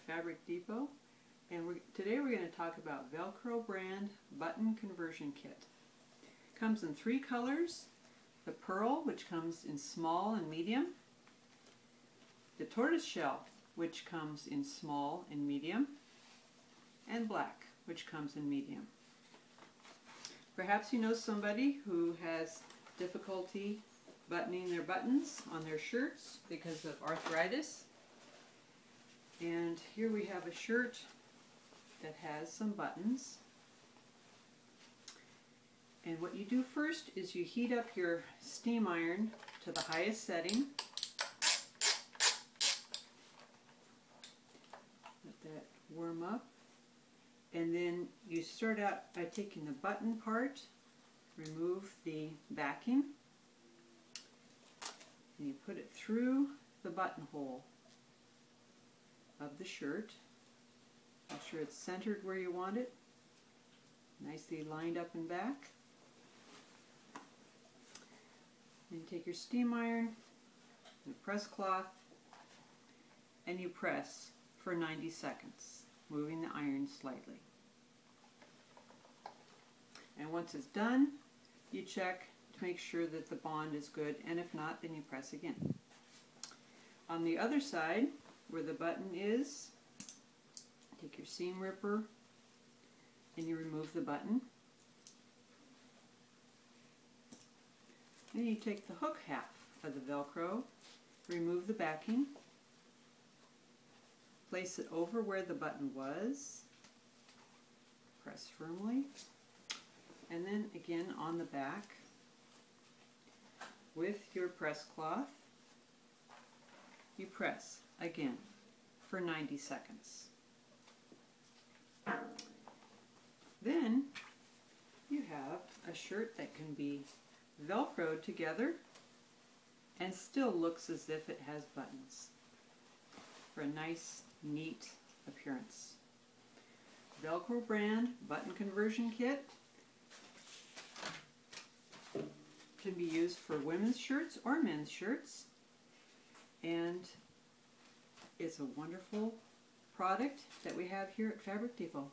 Fabric Depot, and today we're going to talk about Velcro brand button conversion kit. Comes in 3 colors: the pearl, which comes in small and medium; the tortoiseshell, which comes in small and medium; and black, which comes in medium. Perhaps you know somebody who has difficulty buttoning their buttons on their shirts because of arthritis. And here we have a shirt that has some buttons. And what you do first is you heat up your steam iron to the highest setting. Let that warm up. And then you start out by taking the button part, remove the backing, and you put it through the buttonhole of the shirt. Make sure it's centered where you want it, nicely lined up and back. Then you take your steam iron, your press cloth, and you press for 90 seconds, moving the iron slightly. And once it's done, you check to make sure that the bond is good, and if not, then you press again. On the other side, where the button is, take your seam ripper and you remove the button. Then you take the hook half of the Velcro, remove the backing, place it over where the button was, press firmly, and then again on the back with your press cloth, you press again for 90 seconds. Then you have a shirt that can be Velcroed together and still looks as if it has buttons for a nice, neat appearance. Velcro brand button conversion kit can be used for women's shirts or men's shirts, and it's a wonderful product that we have here at Fabric Depot.